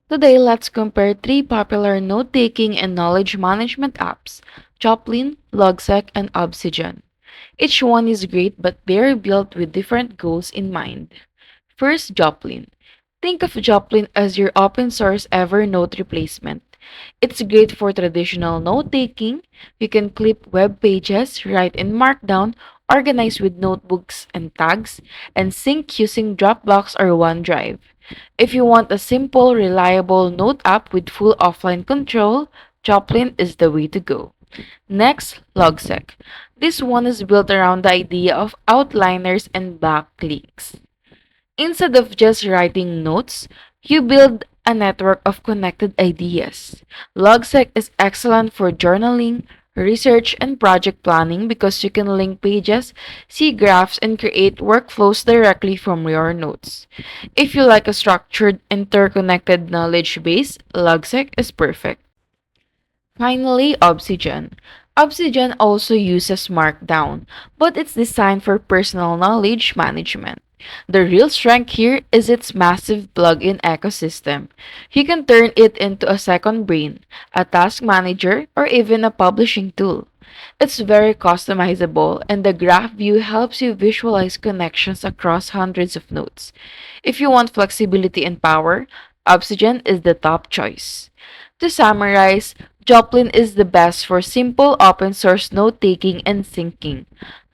Today, let's compare three popular note-taking and knowledge management apps: Joplin, Logseq, and Obsidian. Each one is great, but they're built with different goals in mind. First, Joplin. Think of Joplin as your open source Evernote replacement. It's great for traditional note taking. You can clip web pages, write in Markdown, organize with notebooks and tags, and sync using Dropbox or OneDrive. If you want a simple, reliable note app with full offline control, Joplin is the way to go. Next, Logseq. This one is built around the idea of outliners and backlinks. Instead of just writing notes, you build a network of connected ideas. Logseq is excellent for journaling, research, and project planning because you can link pages, see graphs, and create workflows directly from your notes. If you like a structured, interconnected knowledge base, Logseq is perfect. Finally, Obsidian. Obsidian also uses Markdown, but it's designed for personal knowledge management. The real strength here is its massive plugin ecosystem. You can turn it into a second brain, a task manager, or even a publishing tool. It's very customizable, and the graph view helps you visualize connections across hundreds of nodes. If you want flexibility and power, Obsidian is the top choice. To summarize, Joplin is the best for simple open source note taking and syncing.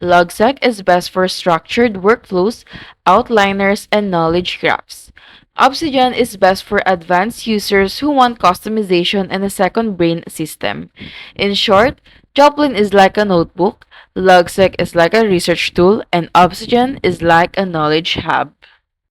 Logseq is best for structured workflows, outliners, and knowledge graphs. Obsidian is best for advanced users who want customization and a second brain system. In short, Joplin is like a notebook, Logseq is like a research tool, and Obsidian is like a knowledge hub.